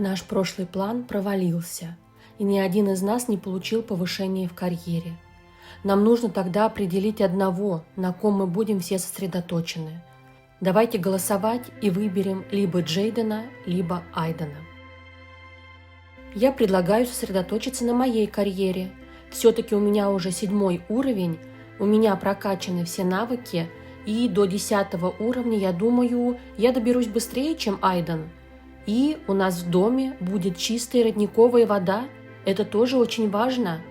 Наш прошлый план провалился, и ни один из нас не получил повышения в карьере. Нам нужно тогда определить одного, на ком мы будем все сосредоточены. Давайте голосовать и выберем либо Джейдена, либо Айдена. Я предлагаю сосредоточиться на моей карьере. Все-таки у меня уже 7 уровень, у меня прокачаны все навыки, и до 10 уровня, я думаю, я доберусь быстрее, чем Айден. И у нас в доме будет чистая родниковая вода. Это тоже очень важно.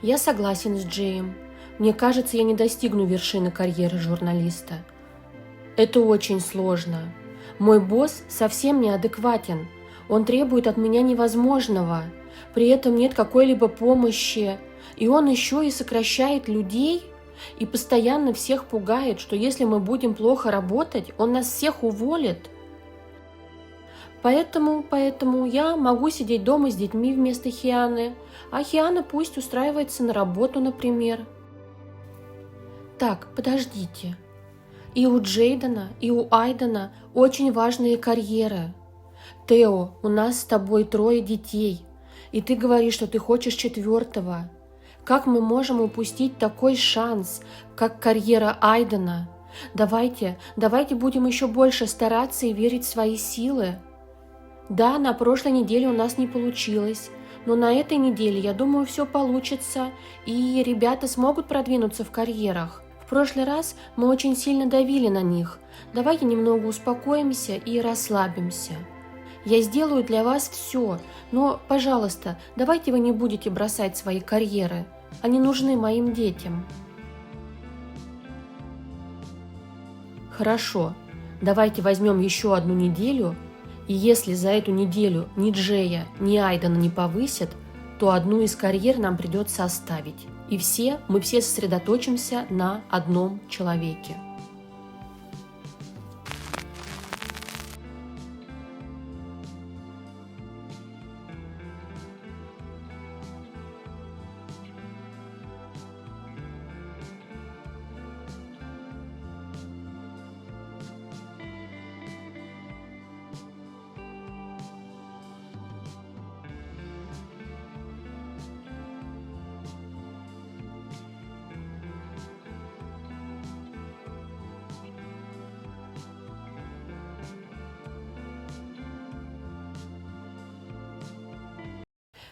Я согласен с Джеем. Мне кажется, я не достигну вершины карьеры журналиста. Это очень сложно. Мой босс совсем неадекватен. Он требует от меня невозможного. При этом нет какой-либо помощи. И он еще и сокращает людей. И постоянно всех пугает, что если мы будем плохо работать, он нас всех уволит. Поэтому я могу сидеть дома с детьми вместо Хианы, а Хиана пусть устраивается на работу, например. Так, подождите. И у Джейдена, и у Айдена очень важные карьеры. Тео, у нас с тобой 3 детей, и ты говоришь, что ты хочешь 4-го. Как мы можем упустить такой шанс, как карьера Айдена? Давайте будем еще больше стараться и верить в свои силы. Да, на прошлой неделе у нас не получилось, но на этой неделе, я думаю, все получится, и ребята смогут продвинуться в карьерах. В прошлый раз мы очень сильно давили на них. Давайте немного успокоимся и расслабимся. Я сделаю для вас все, но, пожалуйста, давайте вы не будете бросать свои карьеры. Они нужны моим детям. Хорошо, давайте возьмем еще 1 неделю, и если за эту неделю ни Джея, ни Айдена не повысят, то одну из карьер нам придется оставить. И мы все сосредоточимся на одном человеке.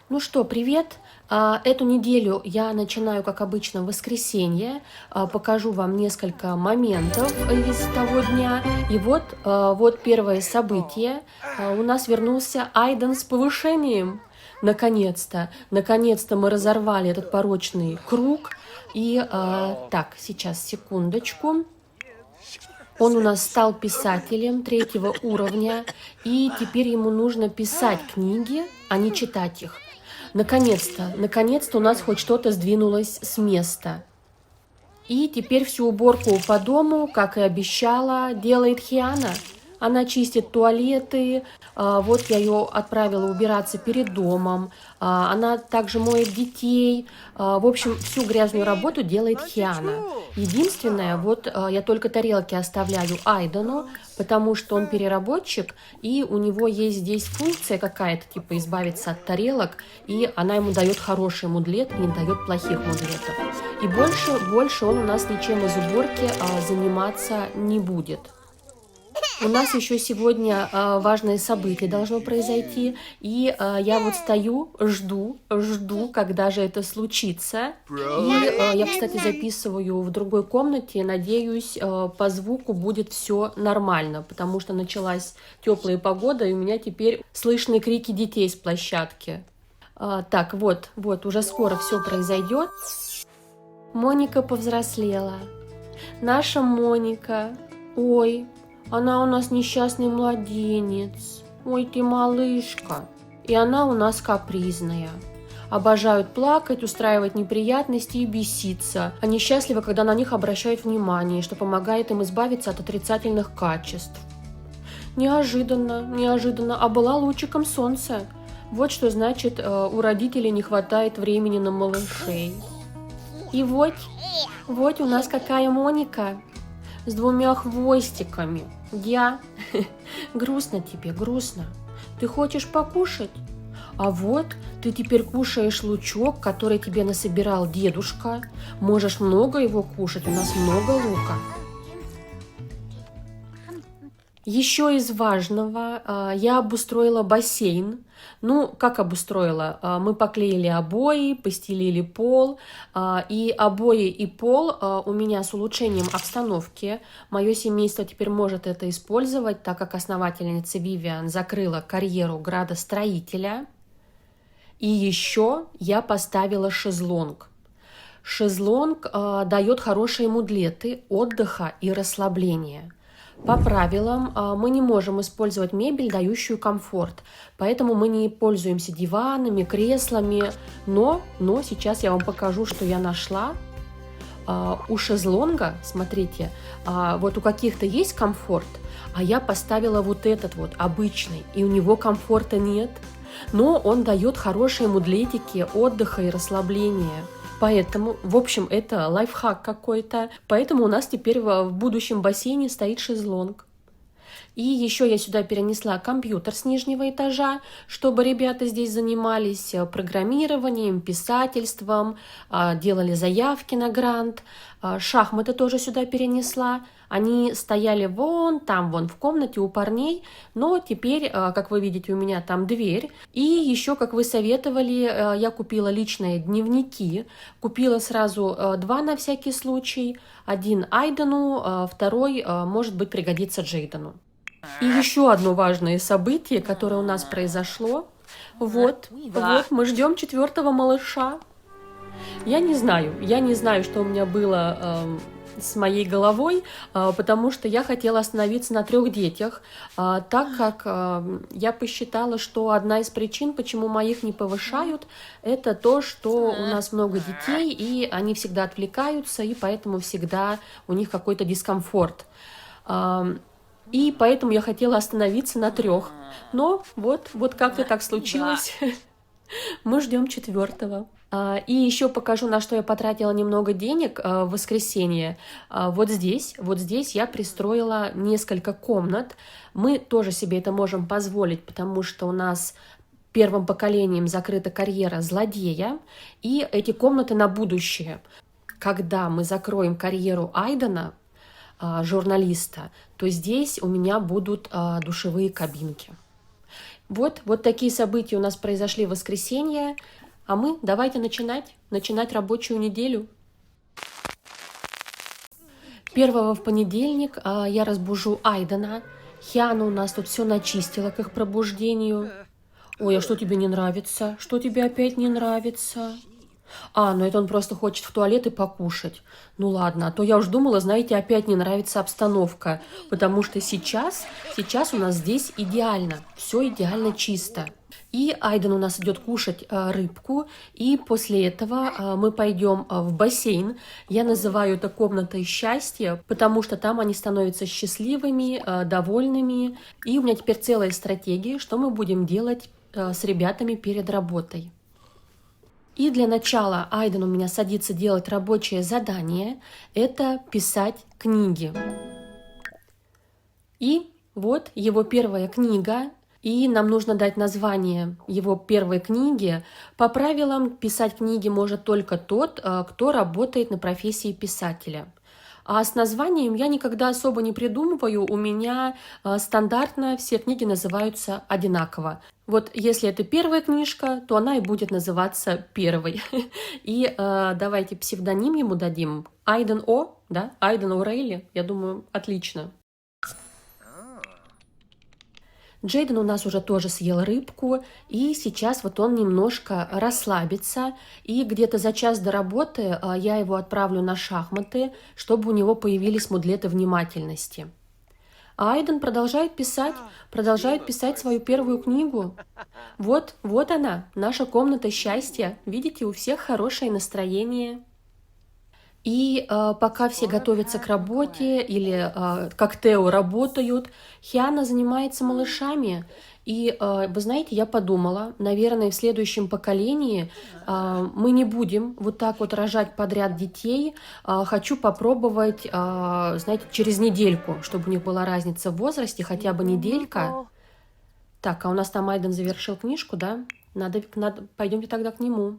Ну что, привет! Эту неделю я начинаю, как обычно, в воскресенье. Покажу вам несколько моментов из того дня. И вот первое событие. У нас вернулся Айден с повышением. Наконец-то мы разорвали этот порочный круг. И так, сейчас, секундочку. Он у нас стал писателем 3-го уровня, и теперь ему нужно писать книги, а не читать их. Наконец-то у нас хоть что-то сдвинулось с места. И теперь всю уборку по дому, как и обещала, делает Хиана. Она чистит туалеты, вот я ее отправила убираться перед домом, она также моет детей, в общем, всю грязную работу делает Хиана. Единственное, я только тарелки оставляю Айдену, потому что он переработчик, и у него есть здесь функция какая-то, типа избавиться от тарелок, и она ему дает хороший мудлет и не дает плохих мудлетов. И больше он у нас ничем из уборки заниматься не будет. У нас еще сегодня важное событие должно произойти, и я вот стою, жду, когда же это случится. И я, кстати, записываю в другой комнате, надеюсь, по звуку будет все нормально, потому что началась теплая погода, и у меня теперь слышны крики детей с площадки. Так, вот, уже скоро все произойдет. Моника повзрослела. Наша Моника. Ой, она у нас несчастный младенец. Ой, ты малышка. И она у нас капризная. Обожают плакать, устраивать неприятности и беситься. Они счастливы, когда на них обращают внимание, что помогает им избавиться от отрицательных качеств. Неожиданно, а была лучиком солнца. Вот что значит, у родителей не хватает времени на малышей. И вот у нас какая Моника. с двумя хвостиками. Я? Грустно тебе, грустно. Ты хочешь покушать? А вот ты теперь кушаешь лучок, который тебе насобирал дедушка. Можешь много его кушать, у нас много лука. Еще из важного, я обустроила бассейн. Ну, как обустроила? Мы поклеили обои, постелили пол, и обои и пол у меня с улучшением обстановки. Мое семейство теперь может это использовать, так как основательница Вивиан закрыла карьеру градостроителя. И еще я поставила шезлонг. Шезлонг дает хорошие мудлеты отдыха и расслабления. По правилам мы не можем использовать мебель, дающую комфорт, поэтому мы не пользуемся диванами, креслами, но сейчас я вам покажу, что я нашла. У шезлонга, смотрите, вот у каких-то есть комфорт, а я поставила вот этот вот обычный, и у него комфорта нет, но он дает хорошие мудлетики отдыха и расслабления. Поэтому, в общем, это лайфхак какой-то. Поэтому у нас теперь в будущем бассейне стоит шезлонг. И еще я сюда перенесла компьютер с нижнего этажа, чтобы ребята здесь занимались программированием, писательством, делали заявки на грант. Шахматы тоже сюда перенесла. Они стояли вон там, вон в комнате у парней, но теперь, как вы видите, у меня там дверь. И еще, как вы советовали, я купила личные дневники. Купила сразу 2 на всякий случай. Один Айдену, второй, может быть, пригодится Джейдену. И еще одно важное событие, которое у нас произошло. Вот мы ждем 4-го малыша. Я не знаю, что у меня было с моей головой, потому что я хотела остановиться на 3 детях, так как я посчитала, что одна из причин, почему моих не повышают, это то, что у нас много детей, и они всегда отвлекаются, и поэтому всегда у них какой-то дискомфорт. И поэтому я хотела остановиться на 3. Но вот как-то так случилось. Мы ждем 4-го. И еще покажу, на что я потратила немного денег в воскресенье. Вот здесь я пристроила несколько комнат. Мы тоже себе это можем позволить, потому что у нас первым поколением закрыта карьера злодея. И эти комнаты на будущее. Когда мы закроем карьеру Айдена, журналиста, то здесь у меня будут душевые кабинки. Вот такие события у нас произошли в воскресенье, а мы давайте начинать рабочую неделю. 1-го в понедельник я разбужу Айдена. Хиана у нас тут все начистила к их пробуждению. Ой, а что тебе не нравится? Что тебе опять не нравится? Ну это он просто хочет в туалет и покушать. Ну ладно, а то я уж думала, знаете, опять не нравится обстановка, потому что сейчас у нас здесь идеально, все идеально чисто. И Айден у нас идет кушать рыбку, и после этого мы пойдем в бассейн. Я называю это комнатой счастья, потому что там они становятся счастливыми, довольными. И у меня теперь целая стратегия, что мы будем делать с ребятами перед работой. И для начала Айден у меня садится делать рабочее задание. Это писать книги. И вот его первая книга. И нам нужно дать название его первой книги. По правилам, писать книги может только тот, кто работает на профессии писателя. А с названием я никогда особо не придумываю. У меня стандартно все книги называются одинаково. Вот если это первая книжка, то она и будет называться первой. И давайте псевдоним ему дадим. Айден О, да? Айден О'Рейли. Я думаю, отлично. Джейден у нас уже тоже съел рыбку, и сейчас вот он немножко расслабится, и где-то за час до работы я его отправлю на шахматы, чтобы у него появились мудлеты внимательности. А Айден продолжает писать свою первую книгу. Вот она, наша комната счастья. Видите, у всех хорошее настроение. И пока все готовятся к работе или как Тео работают, Хиана занимается малышами. И вы знаете, я подумала, наверное, в следующем поколении мы не будем вот так вот рожать подряд детей. Хочу попробовать, знаете, через недельку, чтобы у них была разница в возрасте, хотя бы неделька. Так, а у нас там Айден завершил книжку, да? Пойдемте тогда к нему.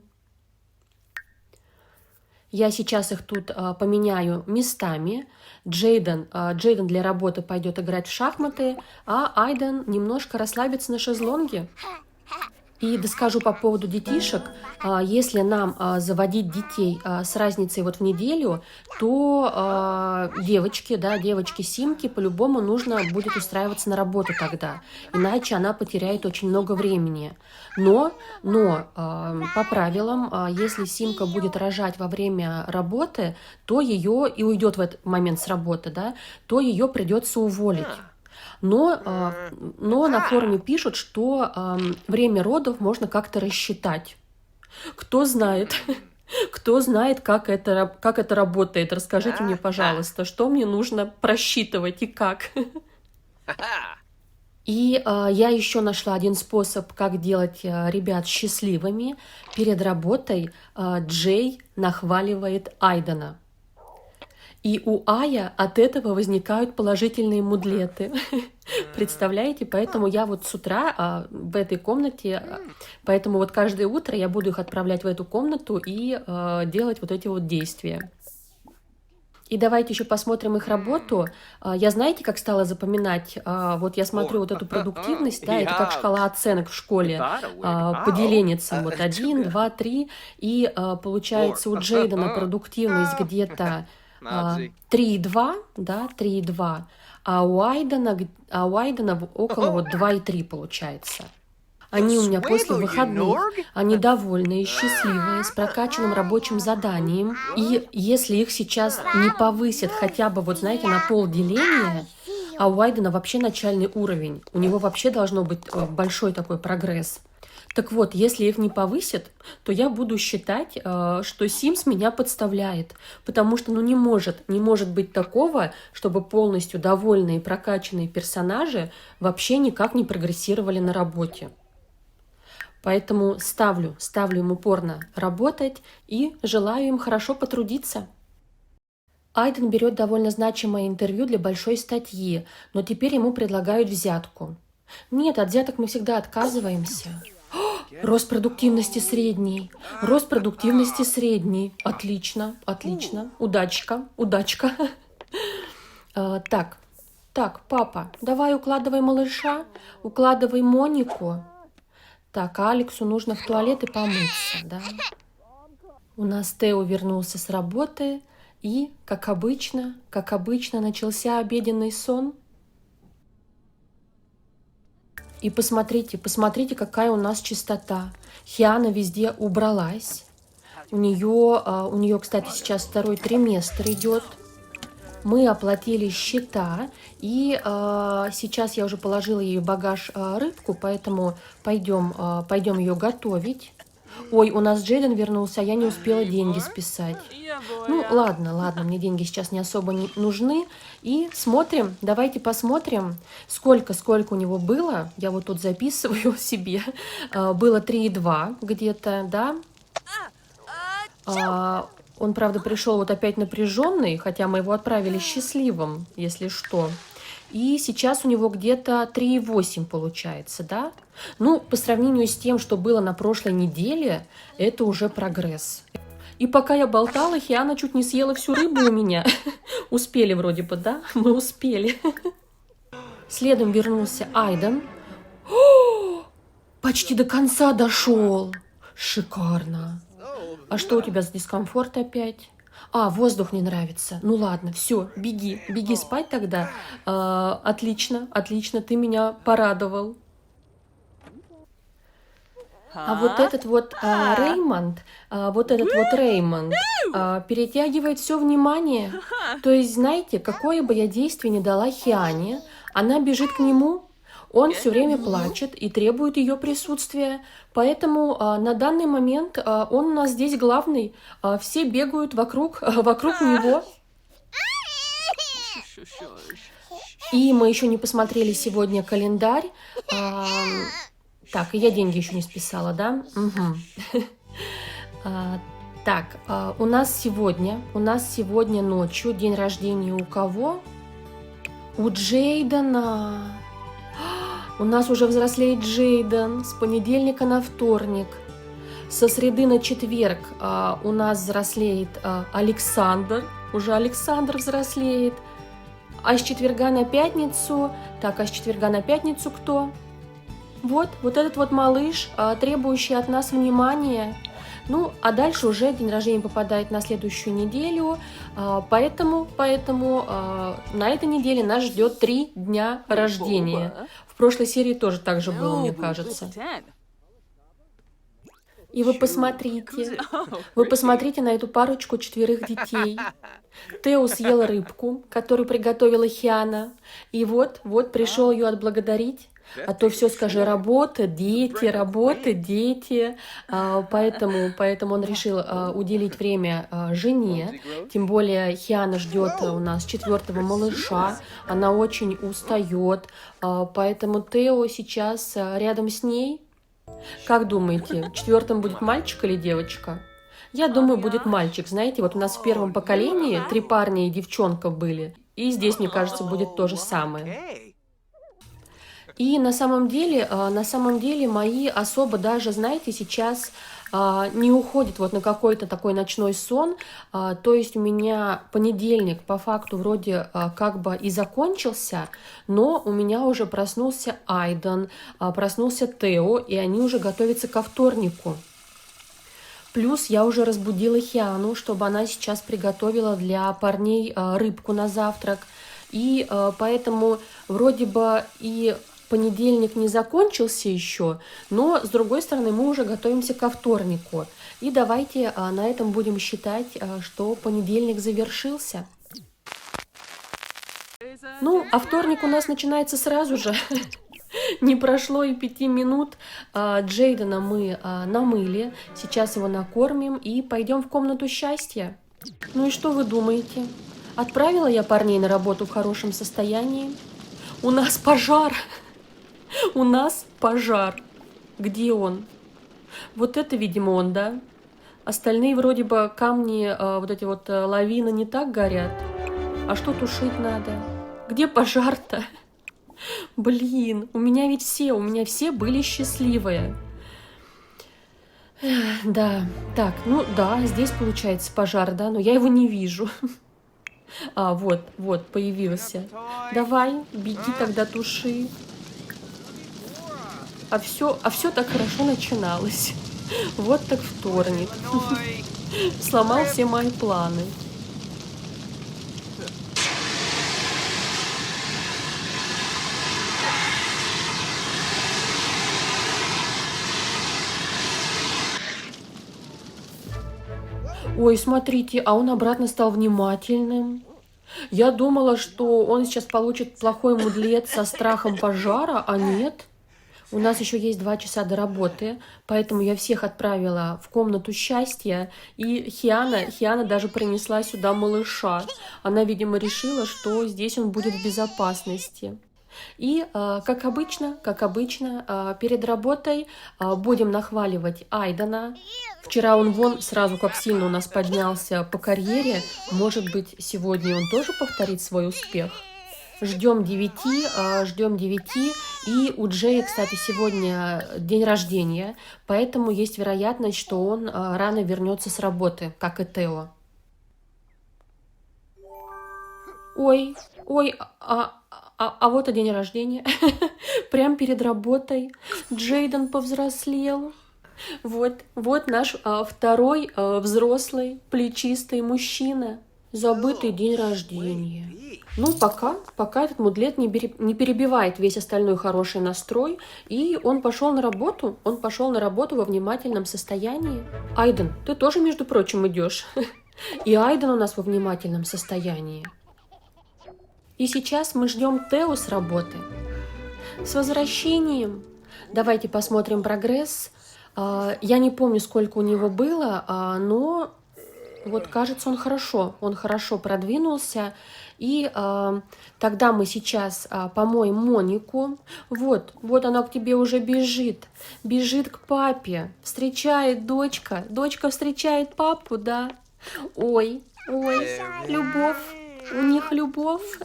Я сейчас их тут поменяю местами. Джейден для работы пойдет играть в шахматы, а Айден немножко расслабится на шезлонге. И доскажу по поводу детишек. Если нам заводить детей с разницей вот в неделю, то девочки Симки по-любому нужно будет устраиваться на работу тогда. Иначе она потеряет очень много времени. Но по правилам, если Симка будет рожать во время работы, то ее и уйдет в этот момент с работы, да, то ее придется уволить. Но на форуме пишут, что время родов можно как-то рассчитать. Кто знает, как это работает? Расскажите мне, пожалуйста, что мне нужно просчитывать и как. И я еще нашла один способ, как делать ребят счастливыми. Перед работой Джей нахваливает Айдена. И у Ая от этого возникают положительные мудлеты. Представляете? Поэтому я вот с утра в этой комнате, поэтому вот каждое утро я буду их отправлять в эту комнату и делать вот эти вот действия. И давайте еще посмотрим их работу. Я знаете, как стала запоминать? Вот я смотрю вот эту продуктивность, да, это как шкала оценок в школе по деленицам. Вот 1, 2, 3. И получается у Джейдена продуктивность где-то 3,2, да, 3,2, а у Айдена около вот 2,3 получается. Они у меня после выходных, они довольные, счастливые, с прокачанным рабочим заданием. И если их сейчас не повысят хотя бы, вот знаете, на полделения, а у Айдена вообще начальный уровень, у него вообще должно быть большой такой прогресс. Так вот, если их не повысят, то я буду считать, что Sims меня подставляет. Потому что не может быть такого, чтобы полностью довольные и прокачанные персонажи вообще никак не прогрессировали на работе. Поэтому ставлю им упорно работать и желаю им хорошо потрудиться. Айден берет довольно значимое интервью для большой статьи, но теперь ему предлагают взятку. Нет, от взяток мы всегда отказываемся. Рост продуктивности средний. Рост продуктивности средний. Отлично. Удачка. Так, папа, давай укладывай малыша, укладывай Монику. Так, а Алексу нужно в туалет и помыться, да? У нас Тео вернулся с работы, и, как обычно, начался обеденный сон. И посмотрите, какая у нас чистота. Хиана везде убралась. У нее, кстати, сейчас 2-й триместр идет. Мы оплатили счета, и сейчас я уже положила ей в багаж рыбку, поэтому пойдем ее готовить. Ой, у нас Джейден вернулся, а я не успела деньги списать. Ну, ладно, мне деньги сейчас не особо нужны. И смотрим, давайте посмотрим, сколько у него было. Я вот тут записываю себе. Было 3,2 где-то, да? Он, правда, пришел вот опять напряженный, хотя мы его отправили счастливым, если что. И сейчас у него где-то 3,8 получается, да? Ну, по сравнению с тем, что было на прошлой неделе, это уже прогресс. И пока я болтала, Хиана чуть не съела всю рыбу у меня. Успели вроде бы, да? Мы успели. Следом вернулся Айден. О, почти до конца дошел. Шикарно. А что у тебя за дискомфорт опять? Воздух не нравится. Ну ладно, все, беги спать тогда. Отлично, ты меня порадовал. А вот этот вот Реймонд, перетягивает все внимание. То есть, знаете, какое бы я действие ни дала Хиане, она бежит к нему, он все время плачет и требует ее присутствия. Поэтому на данный момент он у нас здесь главный. Все бегают вокруг него. И мы еще не посмотрели сегодня календарь. Так, и я деньги еще не списала, да? Угу. Так, у нас сегодня ночью день рождения у кого? У Джейдена. У нас уже взрослеет Джейден с понедельника на вторник. Со среды на четверг у нас взрослеет Александр. Уже Александр взрослеет. А с четверга на пятницу... Так, а с четверга на пятницу кто? Вот этот вот малыш, требующий от нас внимания. Ну, а дальше уже день рождения попадает на следующую неделю. Поэтому на этой неделе нас ждет 3 дня рождения. В прошлой серии тоже так же было, мне кажется. И вы посмотрите на эту парочку 4 детей. Тео съел рыбку, которую приготовила Хиана. И вот пришел ее отблагодарить. А то все скажи, работа, дети. Поэтому он решил уделить время жене. Тем более Хиана ждет у нас 4-го малыша. Она очень устает. Поэтому Тео сейчас рядом с ней. Как думаете, 4-м будет мальчик или девочка? Я думаю, будет мальчик. Знаете, вот у нас в первом поколении 3 парня и девчонка были. И здесь, мне кажется, будет то же самое. И на самом деле мои особо даже, знаете, сейчас не уходят вот на какой-то такой ночной сон. То есть у меня понедельник по факту вроде как бы и закончился, но у меня уже проснулся Айден, проснулся Тео, и они уже готовятся ко вторнику. Плюс я уже разбудила Хиану, чтобы она сейчас приготовила для парней рыбку на завтрак. И поэтому вроде бы и понедельник не закончился еще, но, с другой стороны, мы уже готовимся ко вторнику. И давайте на этом будем считать, что понедельник завершился. Ну, а вторник у нас начинается сразу же. Не прошло и 5 минут. Джейдена мы намыли, сейчас его накормим и пойдем в комнату счастья. Ну и что вы думаете? Отправила я парней на работу в хорошем состоянии? У нас пожар! У нас пожар. Где он? Вот это, видимо, он, да? Остальные вроде бы камни, вот эти вот лавины не так горят. А что тушить надо? Где пожар-то? Блин, у меня все были счастливые. Да, так, ну да, здесь получается пожар, да, но я его не вижу. Вот, появился. Давай, беги тогда, туши. А все так хорошо начиналось. Вот так вторник. Сломал все мои планы. Ой, смотрите, а он обратно стал внимательным. Я думала, что он сейчас получит плохой мудлет со страхом пожара, а нет. У нас еще есть 2 часа до работы, поэтому я всех отправила в комнату счастья. И Хиана даже принесла сюда малыша. Она, видимо, решила, что здесь он будет в безопасности. И, как обычно, перед работой будем нахваливать Айдена. Вчера он вон сразу как сильно у нас поднялся по карьере. Может быть, сегодня он тоже повторит свой успех. Ждем 9. И у Джея, кстати, сегодня день рождения, поэтому есть вероятность, что он рано вернется с работы, как и Тео. Ой, а вот и день рождения. Прям перед работой. Джейден повзрослел. Вот наш второй взрослый, плечистый мужчина. Забытый день рождения. Ну, пока этот мудлет не перебивает весь остальной хороший настрой, и он пошел на работу во внимательном состоянии. Айден, ты тоже, между прочим, идешь. И Айден у нас во внимательном состоянии. И сейчас мы ждем Тео с работы. С возвращением! Давайте посмотрим прогресс. Я не помню, сколько у него было, но вот кажется, он хорошо продвинулся. И тогда мы сейчас помоем Монику. Вот она к тебе уже бежит к папе, встречает дочка встречает папу, да. Ой, любовь, у них любовь.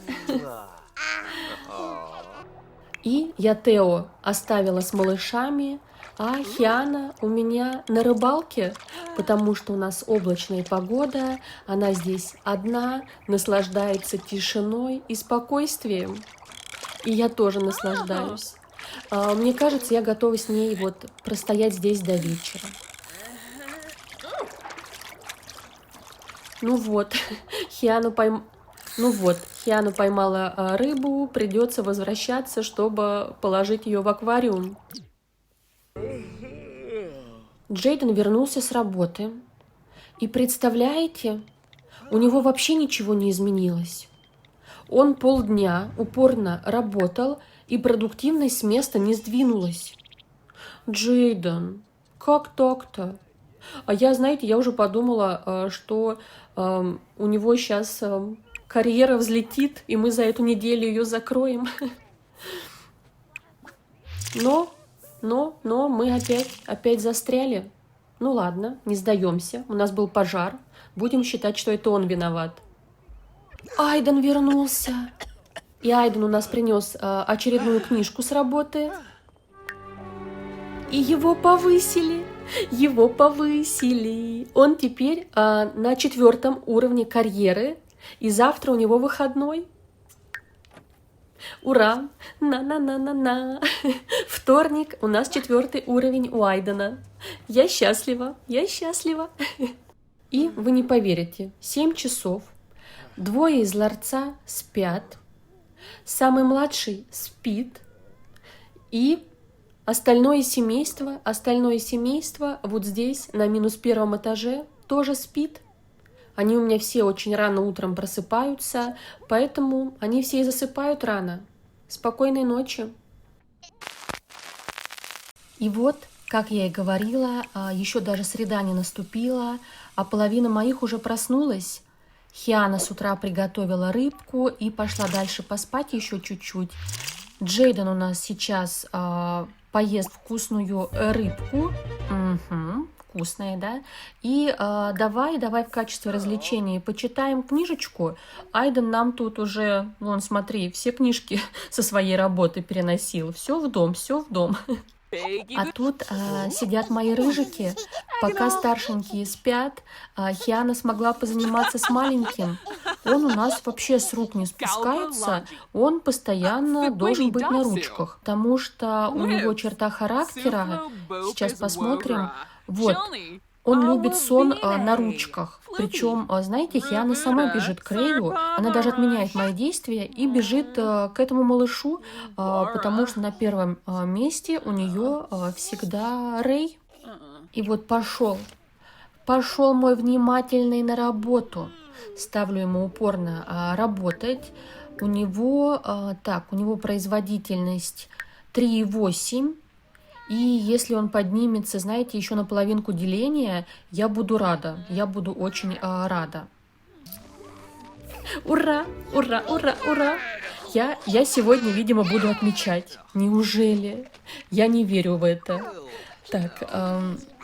И я Тео оставила с малышами, а Хиана у меня на рыбалке, потому что у нас облачная погода, она здесь одна, наслаждается тишиной и спокойствием. И я тоже наслаждаюсь. Мне кажется, я готова с ней вот простоять здесь до вечера. Ну вот, Хиану поймала рыбу, придется возвращаться, чтобы положить ее в аквариум. Джейден вернулся с работы. И представляете, у него вообще ничего не изменилось. Он полдня упорно работал, и продуктивность с места не сдвинулась. Джейден, как так-то? А я, знаете, я уже подумала, что у него сейчас карьера взлетит, и мы за эту неделю ее закроем. Но мы опять застряли. Ну ладно, не сдаемся. У нас был пожар. Будем считать, что это он виноват. Айден вернулся. И Айден у нас принес очередную книжку с работы. И его повысили. Он теперь на 4 уровне карьеры. И завтра у него выходной. Ура! На-на-на-на-на! Вторник, у нас 4 уровень у Айдена. Я счастлива. И вы не поверите, 7 часов, 2 из ларца спят, самый младший спит, и остальное семейство вот здесь, на -1 этаже, тоже спит. Они у меня все очень рано утром просыпаются, поэтому они все и засыпают рано. Спокойной ночи. И вот, как я и говорила, еще даже среда не наступила, а половина моих уже проснулась. Хиана с утра приготовила рыбку и пошла дальше поспать еще чуть-чуть. Джейден у нас сейчас поест вкусную рыбку. Вкусная, да? И давай в качестве развлечения почитаем книжечку. Айден нам тут уже, вон, смотри, все книжки со своей работы переносил. Все в дом. А тут сидят мои рыжики. Пока старшенькие спят, Хиана смогла позаниматься с маленьким. Он у нас вообще с рук не спускается. Он постоянно должен быть на ручках, потому что у него черта характера. Сейчас посмотрим. Вот, он любит сон на ручках. Причем, знаете, Хиана сама бежит к Рэю, она даже отменяет мои действия и бежит к этому малышу, потому что на первом месте у нее всегда Рэй. И вот пошел мой внимательный на работу. Ставлю ему упорно работать. У него производительность 3,8. И если он поднимется, знаете, еще на половинку деления, я буду рада. Я буду очень рада. Ура! Я сегодня, видимо, буду отмечать. Неужели? Я не верю в это. Так,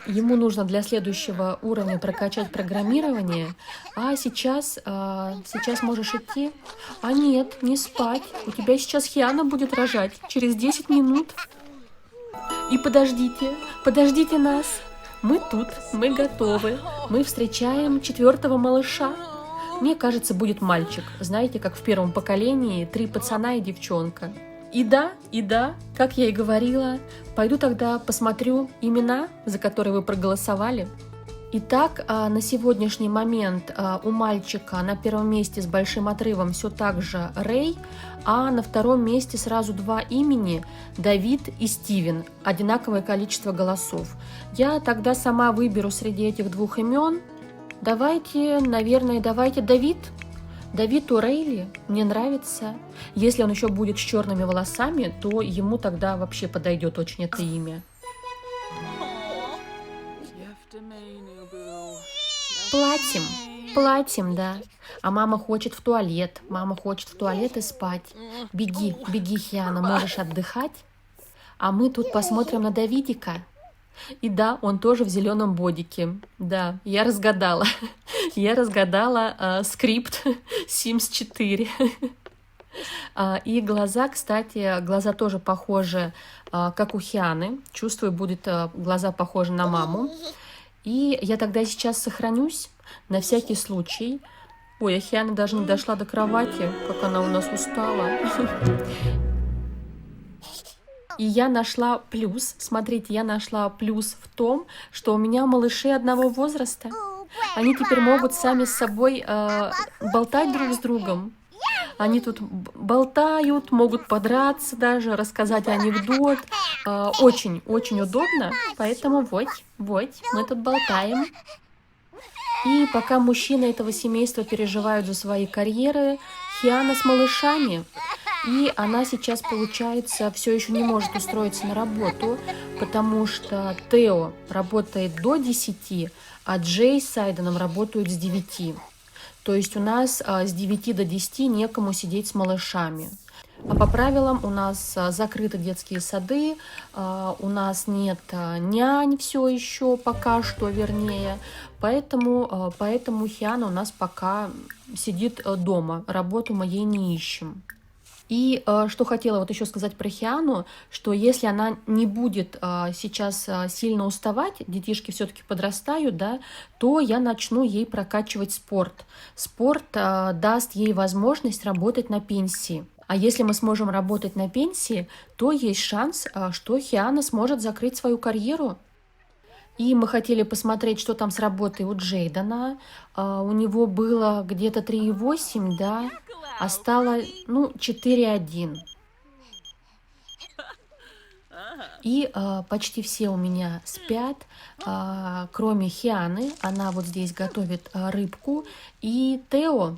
ему нужно для следующего уровня прокачать программирование. А сейчас можешь идти. А нет, не спать. У тебя сейчас Хиана будет рожать через 10 минут. И подождите нас. Мы тут, мы готовы. Мы встречаем 4-го малыша. Мне кажется, будет мальчик. Знаете, как в первом поколении 3 пацана и девчонка. И да, как я и говорила, пойду тогда посмотрю имена, за которые вы проголосовали. Итак, на сегодняшний момент у мальчика на первом месте с большим отрывом все так же Рэй, а на втором месте сразу 2 имени – Давид и Стивен, одинаковое количество голосов. Я тогда сама выберу среди этих 2 имен. Давайте Давид. Давид О'Рейли мне нравится. Если он еще будет с черными волосами, то ему тогда вообще подойдет очень это имя. Платим. платьем, да. А мама хочет в туалет. Мама хочет в туалет и спать. Беги, беги, Хиана, можешь отдыхать. А мы тут посмотрим на Давидика. И да, он тоже в зеленом бодике. Да, я разгадала. Я разгадала скрипт Sims 4. И глаза, кстати, глаза тоже похожи, как у Хианы. Чувствую, будет глаза похожи на маму. И я тогда сейчас сохранюсь на всякий случай. Ой, а Хиана даже не дошла до кровати, как она у нас устала. И я нашла плюс, смотрите, я нашла плюс в том, что у меня малыши одного возраста. Они теперь могут сами с собой болтать друг с другом. Они тут болтают, могут подраться даже, рассказать анекдот. Очень-очень удобно, поэтому вот, мы тут болтаем. И пока мужчины этого семейства переживают за свои карьеры, Хиана с малышами. И она сейчас, получается, все еще не может устроиться на работу, потому что Тео работает до 10, а Джей с Сайденом работают с 9. То есть у нас с 9 до 10 некому сидеть с малышами. А по правилам у нас закрыты детские сады, у нас нет нянь все еще, пока что, вернее. Поэтому Хиана у нас пока сидит дома, работу мы ей не ищем. И что хотела вот еще сказать про Хиану, что если она не будет сейчас сильно уставать, детишки все-таки подрастают, да, то я начну ей прокачивать спорт. Спорт даст ей возможность работать на пенсии. А если мы сможем работать на пенсии, то есть шанс, что Хиана сможет закрыть свою карьеру. И мы хотели посмотреть, что там с работой у Джейдена. У него было где-то 3,8, да, а стало, 4,1. И почти все у меня спят, кроме Хианы. Она вот здесь готовит рыбку. И Тео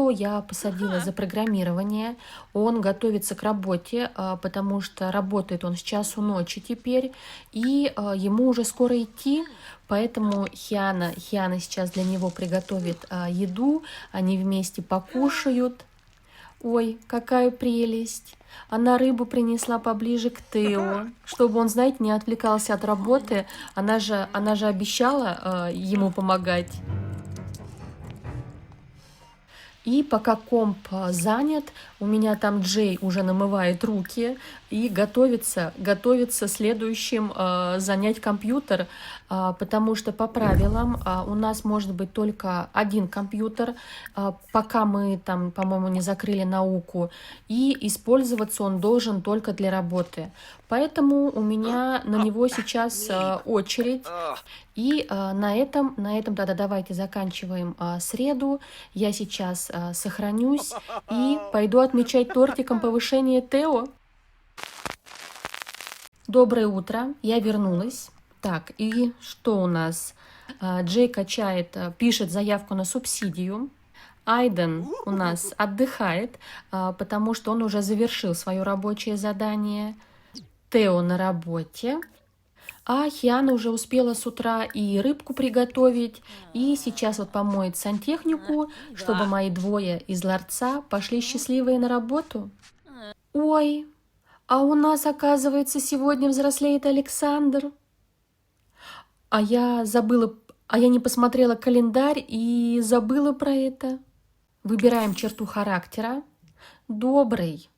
я посадила за программирование. Он готовится к работе, потому что работает он с часу ночи теперь. И ему уже скоро идти. Поэтому Хиана сейчас для него приготовит еду. Они вместе покушают. Ой, какая прелесть! Она рыбу принесла поближе к Тео, чтобы он, знаете, не отвлекался от работы. Она же обещала ему помогать. И пока комп занят, у меня там Джей уже намывает руки и готовится следующим занять компьютер, потому что по правилам у нас может быть только один компьютер, пока мы там, по-моему, не закрыли науку, и использоваться он должен только для работы. Поэтому у меня на него сейчас очередь. И на этом, да, давайте заканчиваем среду. Я сейчас сохранюсь и пойду отмечать тортиком повышение Тео. Доброе утро, я вернулась. Так, и что у нас? Джей пишет заявку на субсидию. Айден у нас отдыхает, потому что он уже завершил свое рабочее задание. Тео на работе. А Хиана уже успела с утра и рыбку приготовить, и сейчас вот помоет сантехнику, чтобы мои двое из ларца пошли счастливые на работу. Ой, а у нас, оказывается, сегодня взрослеет Александр. А я не посмотрела календарь и забыла про это. Выбираем черту характера. Добрый.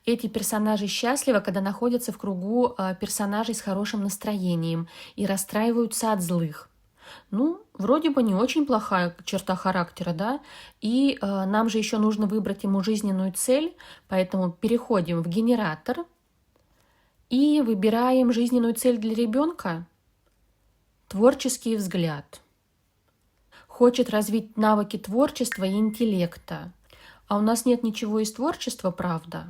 Эти персонажи счастливы, когда находятся в кругу персонажей с хорошим настроением и расстраиваются от злых. Вроде бы не очень плохая черта характера, да? И нам же еще нужно выбрать ему жизненную цель, поэтому переходим в генератор и выбираем жизненную цель для ребенка. Творческий взгляд. Хочет развить навыки творчества и интеллекта. А у нас нет ничего из творчества, правда?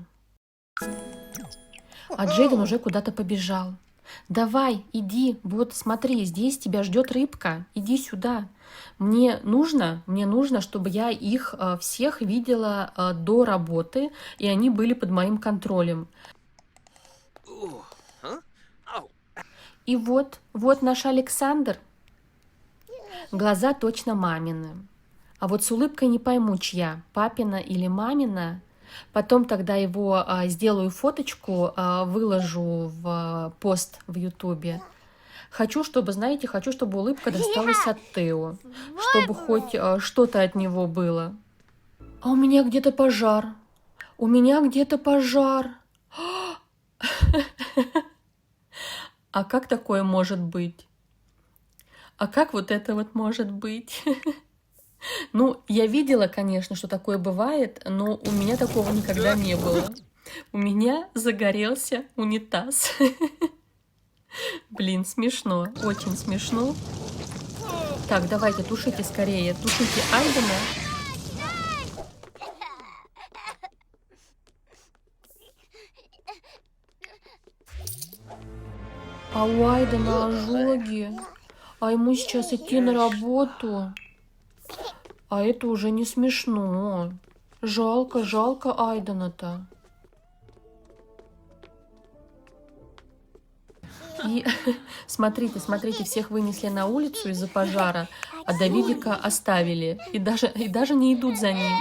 А Джейден уже куда-то побежал. Давай, иди, вот смотри, здесь тебя ждет рыбка, иди сюда. Мне нужно, чтобы я их всех видела до работы, и они были под моим контролем. И вот наш Александр. Глаза точно мамины. А вот с улыбкой не пойму, чья, папина или мамина. Потом тогда его сделаю фоточку, выложу в пост в Ютубе. Хочу, чтобы, знаете, хочу, чтобы улыбка досталась от Тео, чтобы хоть что-то от него было. А у меня где-то пожар. У меня где-то пожар. А как такое может быть? А как вот это вот может быть? Ну, я видела, конечно, что такое бывает, но у меня такого никогда не было. У меня загорелся унитаз. Блин, смешно, очень смешно. Так, давайте, тушите скорее, тушите Айдена. А у Айдена ожоги. А ему сейчас идти на работу. А это уже не смешно. Жалко, жалко Айдена-то. И смотрите, смотрите, всех вынесли на улицу из-за пожара, а Давидика оставили. И даже не идут за ним.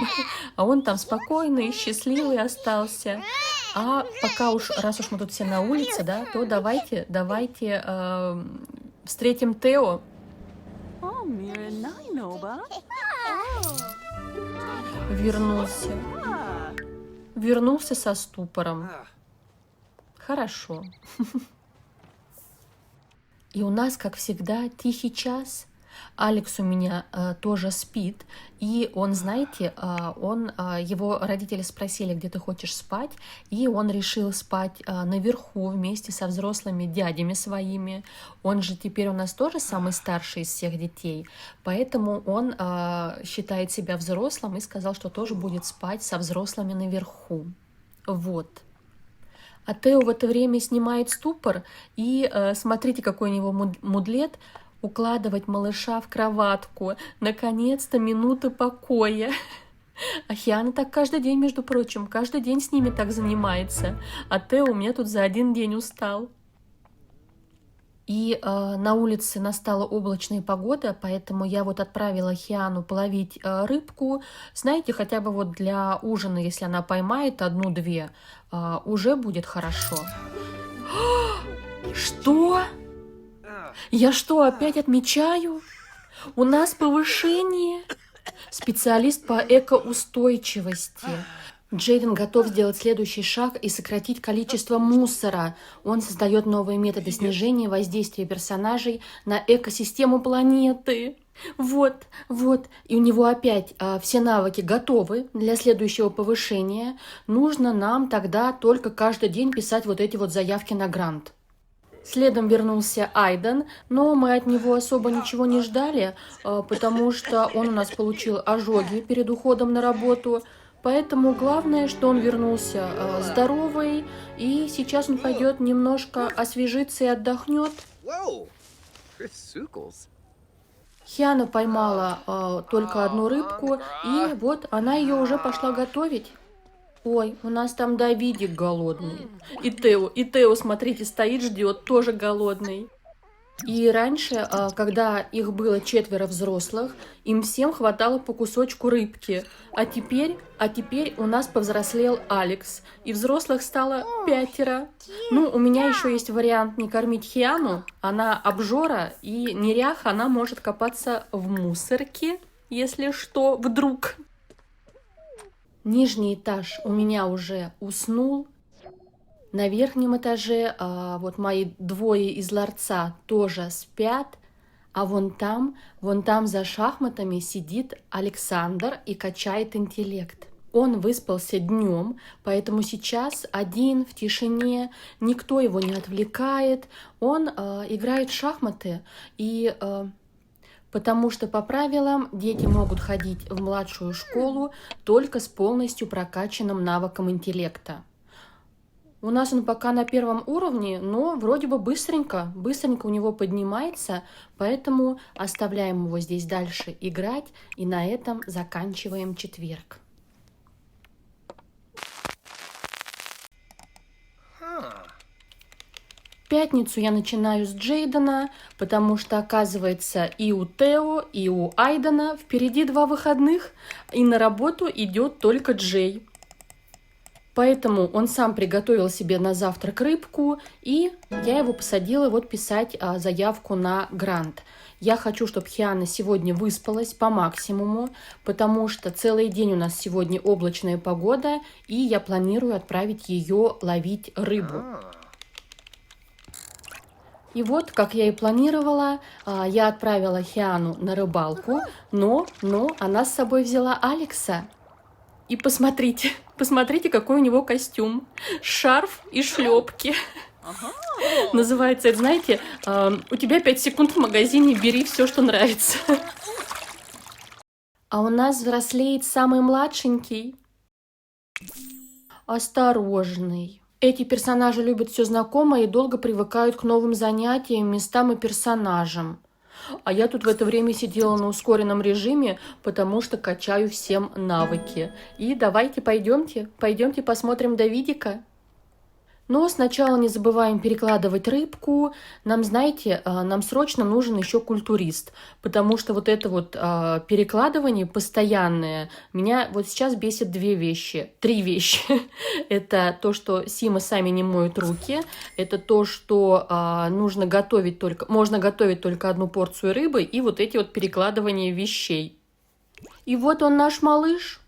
А он там спокойный, счастливый остался. А пока уж, раз уж мы тут все на улице, да, то давайте встретим Тео. Вернулся со ступором. Хорошо. И у нас, как всегда, тихий час. Алекс у меня тоже спит. И он, знаете, его родители спросили, где ты хочешь спать. И он решил спать наверху вместе со взрослыми дядями своими. Он же теперь у нас тоже самый старший из всех детей. Поэтому он считает себя взрослым и сказал, что тоже будет спать со взрослыми наверху. Вот. А Тео в это время снимает ступор, и смотрите, какой у него мудлет, укладывать малыша в кроватку. Наконец-то минута покоя. А Хиана так каждый день, между прочим, каждый день с ними так занимается. А Тео у меня тут за один день устал. И на улице настала облачная погода, поэтому я вот отправила Хиану половить рыбку. Знаете, хотя бы вот для ужина, если она поймает одну-две, уже будет хорошо. Что? Я что, опять отмечаю? У нас повышение. Специалист по экоустойчивости. Джейден готов сделать следующий шаг и сократить количество мусора. Он создает новые методы снижения воздействия персонажей на экосистему планеты. Вот. И у него опять все навыки готовы для следующего повышения. Нужно нам тогда только каждый день писать вот эти вот заявки на грант. Следом вернулся Айден, но мы от него особо ничего не ждали, потому что он у нас получил ожоги перед уходом на работу. Поэтому главное, что он вернулся здоровый, и сейчас он пойдет немножко освежиться и отдохнет. Хиана поймала только одну рыбку, и вот она ее уже пошла готовить. Ой, у нас там Давидик голодный. И Тео, смотрите, стоит, ждет, тоже голодный. И раньше, когда их было 4 взрослых, им всем хватало по кусочку рыбки. А теперь у нас повзрослел Алекс, и взрослых стало 5. Ну, у меня еще есть вариант не кормить Хиану. Она обжора, и неряха, она может копаться в мусорке, если что, вдруг. Нижний этаж у меня уже уснул. На верхнем этаже вот мои двое из ларца тоже спят, а вон там за шахматами сидит Александр и качает интеллект. Он выспался днем, поэтому сейчас один в тишине, никто его не отвлекает, он играет в шахматы, и потому что по правилам дети могут ходить в младшую школу только с полностью прокачанным навыком интеллекта. У нас он пока на 1 уровне, но вроде бы быстренько у него поднимается, поэтому оставляем его здесь дальше играть, и на этом заканчиваем четверг. пятницу я начинаю с Джейдена, потому что, оказывается, и у Тео, и у Айдена впереди 2 выходных, и на работу идет только Джей. Поэтому он сам приготовил себе на завтрак рыбку, и я его посадила вот писать заявку на грант. Я хочу, чтобы Хиана сегодня выспалась по максимуму, потому что целый день у нас сегодня облачная погода, и я планирую отправить ее ловить рыбу. И вот, как я и планировала, я отправила Хиану на рыбалку, но она с собой взяла Алекса. И посмотрите, посмотрите, какой у него костюм. Шарф и шлепки. Называется это, знаете, у тебя 5 секунд в магазине, бери все, что нравится. А у нас взрослеет самый младшенький. Осторожный. Эти персонажи любят все знакомое и долго привыкают к новым занятиям, местам и персонажам. А я тут в это время сидела на ускоренном режиме, потому что качаю всем навыки. И давайте пойдемте посмотрим Давидика. Но сначала не забываем перекладывать рыбку. Нам, знаете, нам срочно нужен еще культурист, потому что вот это вот перекладывание постоянное меня вот сейчас бесит 3 вещи. Это то, что Симы сами не моют руки, это то, что можно готовить только 1 порцию рыбы, и вот эти вот перекладывания вещей. И вот он, наш малыш.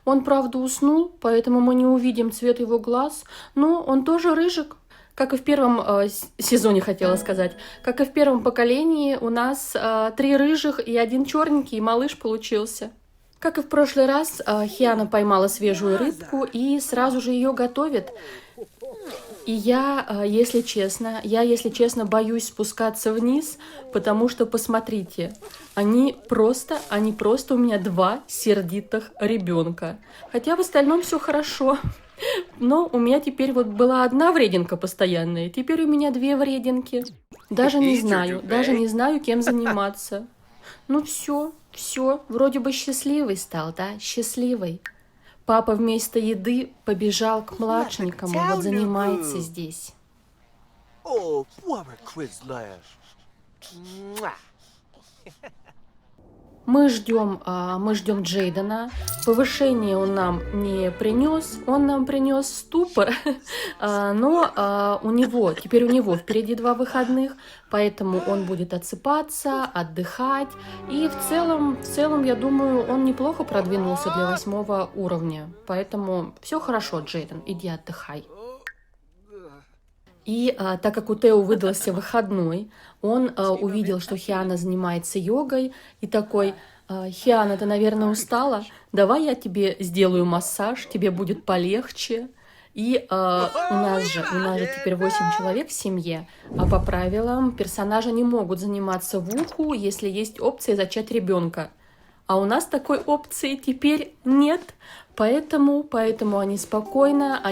Он, правда, уснул, поэтому мы не увидим цвет его глаз, но он тоже рыжик, как и в первом сезоне, хотела сказать. Как и в первом поколении у нас 3 рыжих и 1 черненький малыш получился. Как и в прошлый раз, Хиана поймала свежую рыбку и сразу же ее готовит. И я, если честно, боюсь спускаться вниз, потому что, посмотрите, они просто у меня 2 сердитых ребенка. Хотя в остальном все хорошо. Но у меня теперь вот была 1 врединка постоянная, теперь у меня 2 врединки. Даже не знаю, кем заниматься. Ну все, вроде бы счастливый стал, да, счастливый. Папа вместо еды побежал к младшенькому, вот занимается здесь. Мы ждем Джейдена. Повышение он нам не принес, он нам принес ступор, но у него впереди 2 выходных, поэтому он будет отсыпаться, отдыхать, и в целом, я думаю, он неплохо продвинулся для 8 уровня, поэтому все хорошо, Джейден, иди отдыхай. И так как у Тео выдался выходной, он увидел, что Хиана занимается йогой, и такой: «Хиана, ты, наверное, устала? Давай я тебе сделаю массаж, тебе будет полегче». И у нас же теперь 8 человек в семье, а по правилам персонажи не могут заниматься в уху, если есть опция зачать ребенка. А у нас такой опции теперь нет, поэтому они спокойно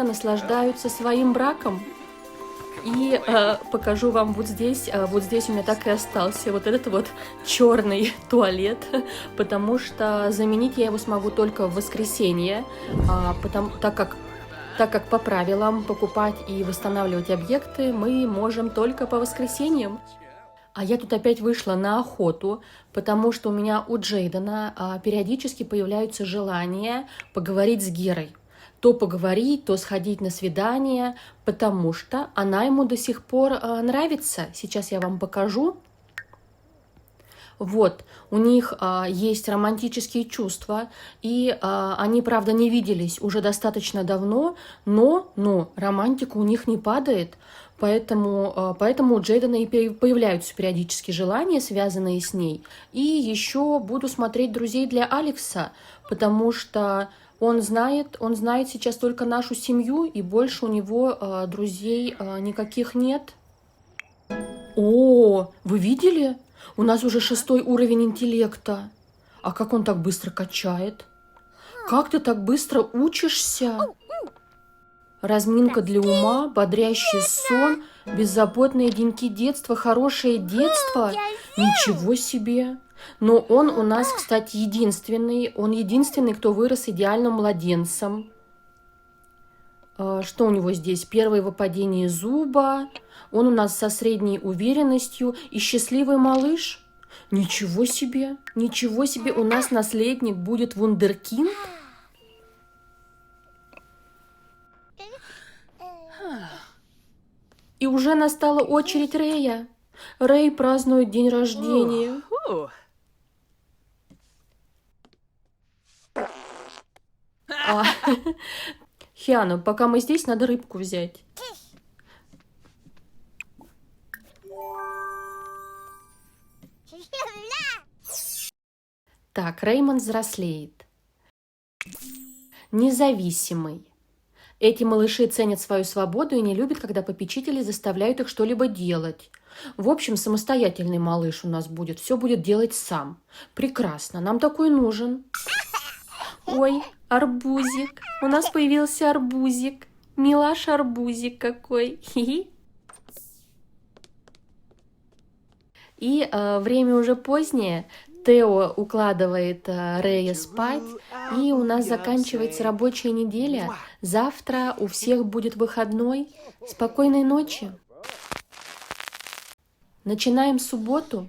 наслаждаются своим браком. И покажу вам вот здесь у меня так и остался вот этот вот черный туалет, потому что заменить я его смогу только в воскресенье, так как по правилам покупать и восстанавливать объекты мы можем только по воскресеньям. А я тут опять вышла на охоту, потому что у меня у Джейдена периодически появляются желания поговорить с Герой. То поговорить, то сходить на свидание, потому что она ему до сих пор нравится. Сейчас я вам покажу. Вот, у них есть романтические чувства, и они, правда, не виделись уже достаточно давно, но романтика у них не падает, поэтому у Джейдена и появляются периодически желания, связанные с ней. И еще буду смотреть «Друзей для Алекса», потому что он знает сейчас только нашу семью, и больше у него друзей никаких нет. О, вы видели? У нас уже 6 уровень интеллекта. А как он так быстро качает? Как ты так быстро учишься? Разминка для ума, бодрящий сон, беззаботные деньки детства, хорошее детство. Ничего себе! Но он у нас, кстати, единственный, кто вырос идеальным младенцем. Что у него здесь? Первое выпадение зуба. Он у нас со средней уверенностью. И счастливый малыш. Ничего себе, ничего себе. У нас наследник будет вундеркинд. И уже настала очередь Рэя. Рэй празднует день рождения. А, Хиана, пока мы здесь, надо рыбку взять. Так, Реймонд взрослеет. Независимый. Эти малыши ценят свою свободу и не любят, когда попечители заставляют их что-либо делать. В общем, самостоятельный малыш у нас будет. Все будет делать сам. Прекрасно. Нам такой нужен. Ой, арбузик. У нас появился арбузик. Милаш арбузик какой. Хи-хи. И время уже позднее. Тео укладывает Рэя спать, и у нас заканчивается рабочая неделя. Завтра у всех будет выходной. Спокойной ночи. Начинаем субботу.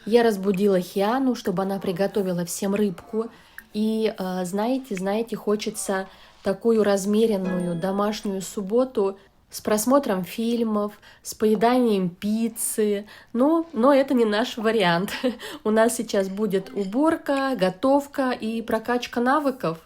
Я разбудила Хиану, чтобы она приготовила всем рыбку. И знаете, хочется такую размеренную домашнюю субботу с просмотром фильмов, с поеданием пиццы. Но это не наш вариант. У нас сейчас будет уборка, готовка и прокачка навыков.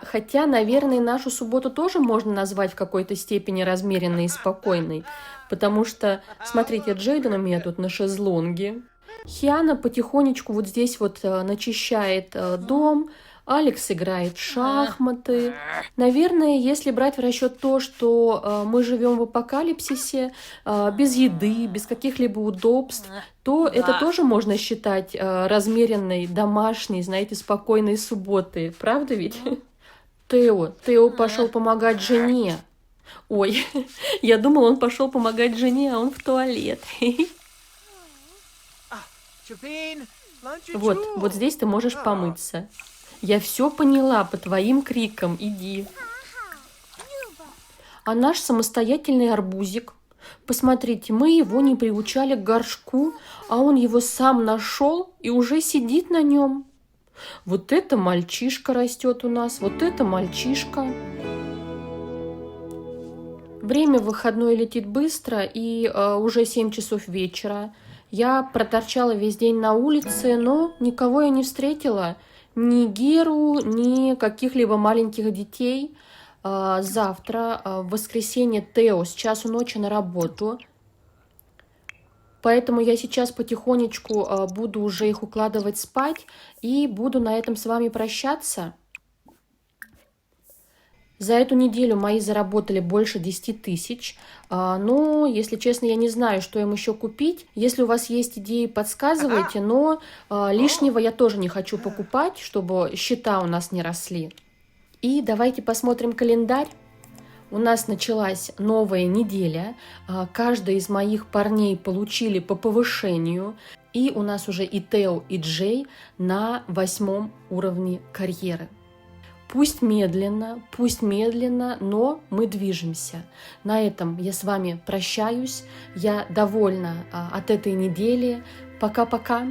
Хотя, наверное, нашу субботу тоже можно назвать в какой-то степени размеренной и спокойной. Потому что, смотрите, Джейден у меня тут на шезлонге. Хиана потихонечку вот здесь вот начищает дом. Алекс играет в шахматы. Наверное, если брать в расчет то, что мы живем в апокалипсисе, без еды, без каких-либо удобств, то это тоже можно считать размеренной, домашней, знаете, спокойной субботой. Правда ведь? Тео пошел помогать жене. Ой, я думала, он пошел помогать жене, а он в туалет. Вот здесь ты можешь помыться. Я все поняла по твоим крикам, иди. А наш самостоятельный арбузик, посмотрите, мы его не приучали к горшку, а он его сам нашел и уже сидит на нем. Вот это мальчишка растет у нас, вот это мальчишка. Время в выходной летит быстро, и уже 7 часов вечера. Я проторчала весь день на улице, но никого я не встретила. Ни Геру, ни каких-либо маленьких детей. Завтра, в воскресенье, Тео с часу ночи на работу. Поэтому я сейчас потихонечку буду уже их укладывать спать и буду на этом с вами прощаться. За эту неделю мои заработали больше 10 тысяч. Но, если честно, я не знаю, что им еще купить. Если у вас есть идеи, подсказывайте. Но лишнего я тоже не хочу покупать, чтобы счета у нас не росли. И давайте посмотрим календарь. У нас началась новая неделя. Каждый из моих парней получили по повышению. И у нас уже и Тео, и Джей на 8 уровне карьеры. Пусть медленно, но мы движемся. На этом я с вами прощаюсь. Я довольна от этой недели. Пока-пока.